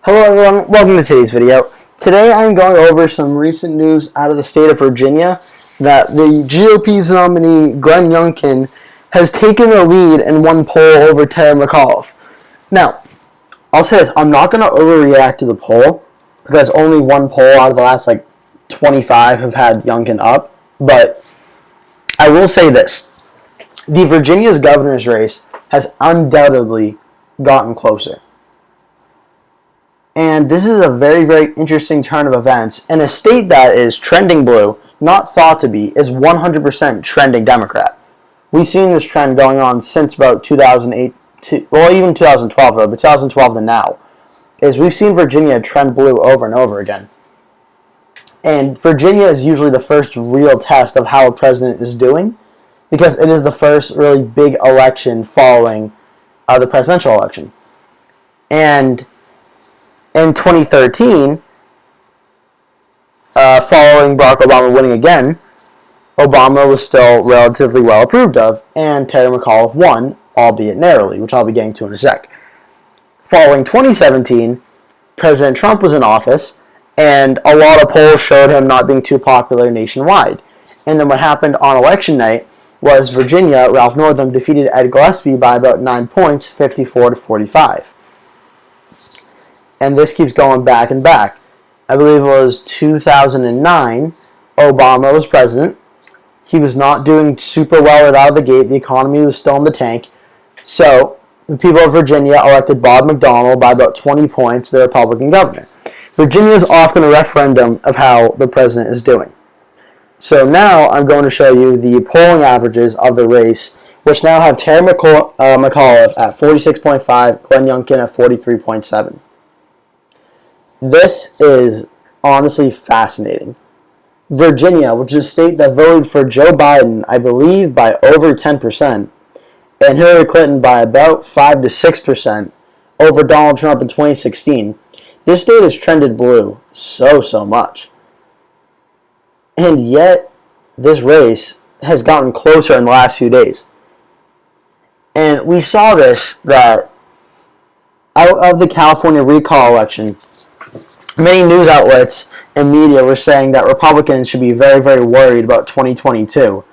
Hello everyone, welcome to today's video. Today I'm going over some recent news out of the state of Virginia that the GOP's nominee Glenn Youngkin has taken the lead in one poll over McAuliffe. Now, I'll say this, I'm not going to overreact to the poll because only one poll out of the last 25 have had Youngkin up, but I will say this. The Virginia's governor's race has undoubtedly gotten closer. And this is a very, very interesting turn of events. In a state that is trending blue, not thought to be, is 100% trending Democrat. We've seen this trend going on since about 2008, even 2012, but 2012 to now, is we've seen Virginia trend blue over and over again. And Virginia is usually the first real test of how a president is doing, because it is the first really big election following the presidential election. And in 2013, following Barack Obama winning again, Obama was still relatively well approved of, and Terry McAuliffe won, albeit narrowly, which I'll be getting to in a sec. Following 2017, President Trump was in office, and a lot of polls showed him not being too popular nationwide. And then what happened on election night was Virginia, Ralph Northam, defeated Ed Gillespie by about 9 points, 54 to 45. And this keeps going back and back. I believe it was 2009, Obama was president. He was not doing super well right out of the gate. The economy was still in the tank. So the people of Virginia elected Bob McDonnell by about 20 points, the Republican governor. Virginia is often a referendum of how the president is doing. So now I'm going to show you the polling averages of the race, which now have Terry McAuliffe at 46.5, Glenn Youngkin at 43.7. This is honestly fascinating. Virginia, which is a state that voted for Joe Biden, I believe, by over 10%, and Hillary Clinton by about 5 to 6% over Donald Trump in 2016. This state has trended blue so much. And yet, this race has gotten closer in the last few days. And we saw this, that out of the California recall election, many news outlets and media were saying that Republicans should be very, very worried about 2022.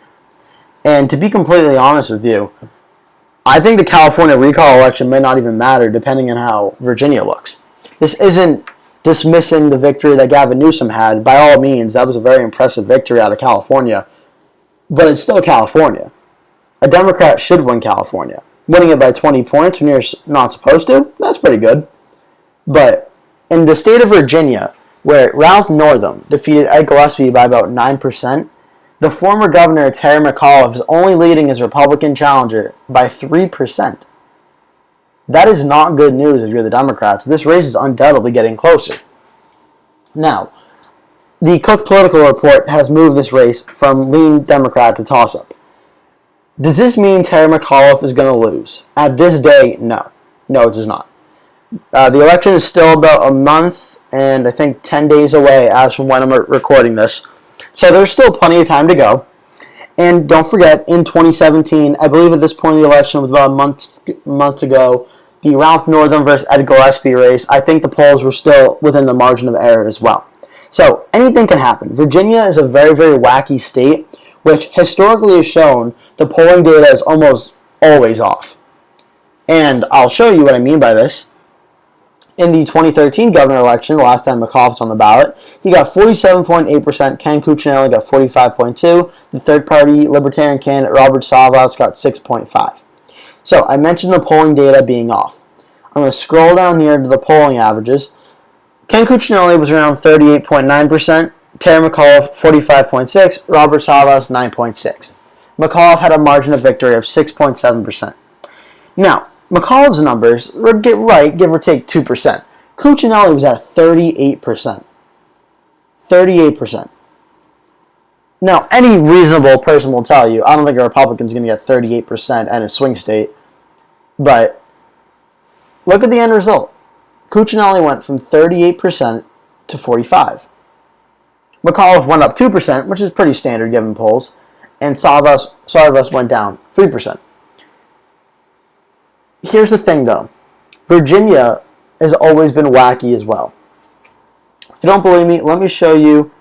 And to be completely honest with you, I think the California recall election may not even matter depending on how Virginia looks. This isn't dismissing the victory that Gavin Newsom had. By all means, that was a very impressive victory out of California. But it's still California. A Democrat should win California. Winning it by 20 points when you're not supposed to, that's pretty good. But in the state of Virginia, where Ralph Northam defeated Ed Gillespie by about 9%, the former governor, Terry McAuliffe, is only leading his Republican challenger by 3%. That is not good news if you're the Democrats. This race is undoubtedly getting closer. Now, the Cook Political Report has moved this race from lean Democrat to toss-up. Does this mean Terry McAuliffe is going to lose? At this day, no. No, it does not. The election is still about a month and I think 10 days away as from when I'm recording this. So there's still plenty of time to go. And don't forget, in 2017, I believe at this point in the election, with about a month to go, the Ralph Northam versus Ed Gillespie race, I think the polls were still within the margin of error as well. So anything can happen. Virginia is a very, very wacky state, which historically has shown the polling data is almost always off. And I'll show you what I mean by this. In the 2013 governor election, the last time McAuliffe was on the ballot, he got 47.8%. Ken Cuccinelli got 45.2%. The third-party Libertarian candidate, Robert Salvas, got 6.5%. So I mentioned the polling data being off. I'm going to scroll down here to the polling averages. Ken Cuccinelli was around 38.9%. Terry McAuliffe, 45.6%. Robert Salvas, 9.6%. McAuliffe had a margin of victory of 6.7%. Now, McAuliffe's numbers were give or take 2%. Cuccinelli was at 38%. 38%. Now, any reasonable person will tell you, I don't think a Republican's going to get 38% and a swing state. But look at the end result. Cuccinelli went from 38% to 45%. McAuliffe went up 2%, which is pretty standard given polls. And Salvas went down 3%. Here's the thing, though. Virginia has always been wacky as well. If you don't believe me, let me show you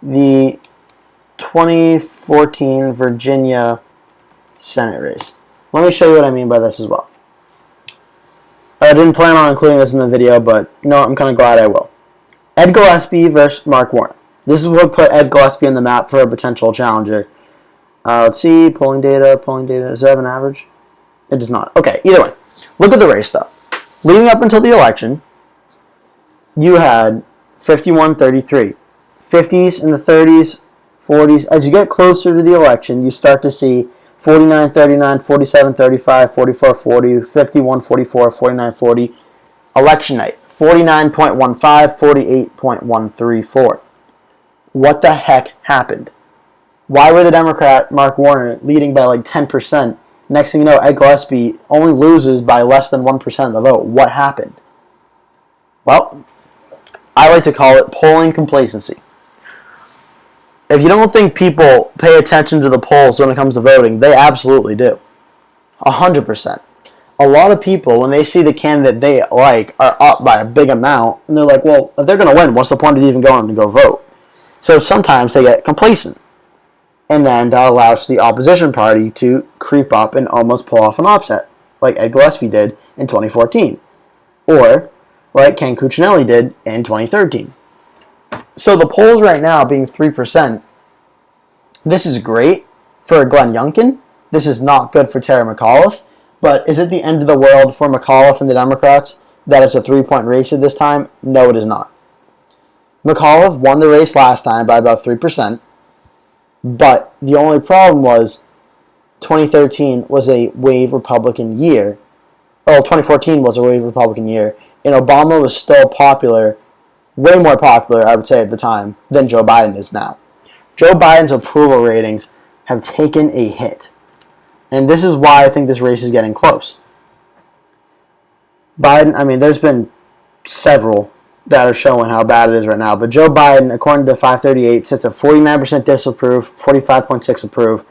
the 2014 Virginia Senate race. Let me show you what I mean by this as well. I didn't plan on including this in the video, but you know what? I'm kind of glad I will. Ed Gillespie versus Mark Warner. This is what put Ed Gillespie on the map for a potential challenger. Let's see, polling data. Does it have an average? It does not. Okay, either way. Look at the race, though. Leading up until the election, you had 51-33. 50s in the 30s, 40s. As you get closer to the election, you start to see 49-39, 47-35, 44-40, 51-44, 49-40. Election night, 49.15, 48.134. What the heck happened? Why were the Democrat, Mark Warner, leading by like 10%? Next thing you know, Ed Gillespie only loses by less than 1% of the vote. What happened? Well, I like to call it polling complacency. If you don't think people pay attention to the polls when it comes to voting, they absolutely do. 100%. A lot of people, when they see the candidate they like are up by a big amount, and they're like, well, if they're going to win, what's the point of even going to go vote? So sometimes they get complacent. And then that allows the opposition party to creep up and almost pull off an upset, like Ed Gillespie did in 2014. Or like Ken Cuccinelli did in 2013. So the polls right now being 3%, this is great for Glenn Youngkin. This is not good for Terry McAuliffe. But is it the end of the world for McAuliffe and the Democrats that it's a 3-point race at this time? No, it is not. McAuliffe won the race last time by about 3%. But the only problem was 2013 was a wave Republican year. Oh, 2014 was a wave Republican year. And Obama was still popular, way more popular, I would say, at the time, than Joe Biden is now. Joe Biden's approval ratings have taken a hit. And this is why I think this race is getting close. Biden, I mean, there's been several that are showing how bad it is right now. But Joe Biden, according to 538, sits at 49% disapprove, 45.6% approve.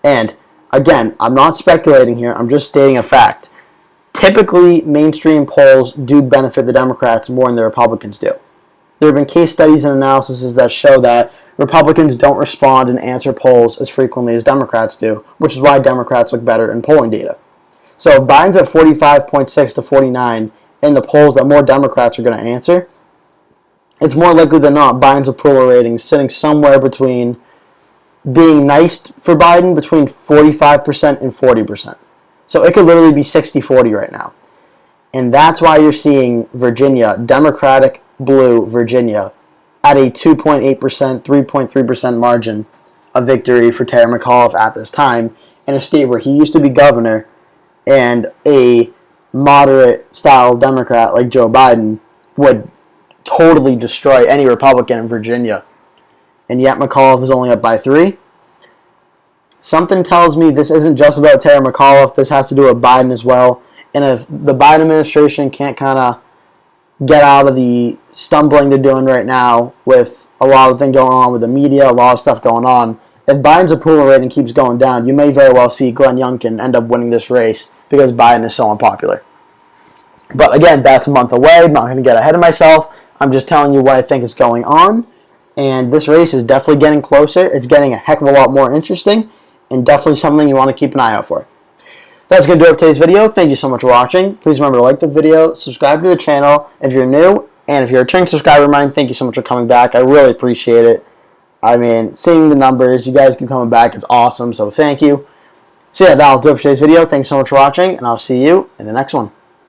And again, I'm not speculating here. I'm just stating a fact. Typically, mainstream polls do benefit the Democrats more than the Republicans do. There have been case studies and analyses that show that Republicans don't respond and answer polls as frequently as Democrats do, which is why Democrats look better in polling data. So if Biden's at 45.6 to 49 in the polls that more Democrats are going to answer, it's more likely than not Biden's approval rating is sitting somewhere between being nice for Biden between 45% and 40%. So it could literally be 60-40 right now. And that's why you're seeing Virginia, Democratic blue Virginia, at a 2.8%, 3.3% margin of victory for Terry McAuliffe at this time in a state where he used to be governor and a moderate-style Democrat like Joe Biden would totally destroy any Republican in Virginia. And yet McAuliffe is only up by 3. Something tells me this isn't just about Terry McAuliffe. This has to do with Biden as well. And if the Biden administration can't kind of get out of the stumbling they're doing right now with a lot of things going on with the media, a lot of stuff going on, if Biden's approval rating keeps going down, you may very well see Glenn Youngkin end up winning this race because Biden is so unpopular. But again, that's a month away. I'm not going to get ahead of myself. I'm just telling you what I think is going on. And this race is definitely getting closer. It's getting a heck of a lot more interesting. And definitely something you want to keep an eye out for. That's going to do it for today's video. Thank you so much for watching. Please remember to like the video, subscribe to the channel if you're new, and if you're a returning subscriber of mine, thank you so much for coming back. I really appreciate it. I mean, seeing the numbers, you guys keep coming back, it's awesome, so thank you. So yeah, that'll do it for today's video. Thanks so much for watching, and I'll see you in the next one.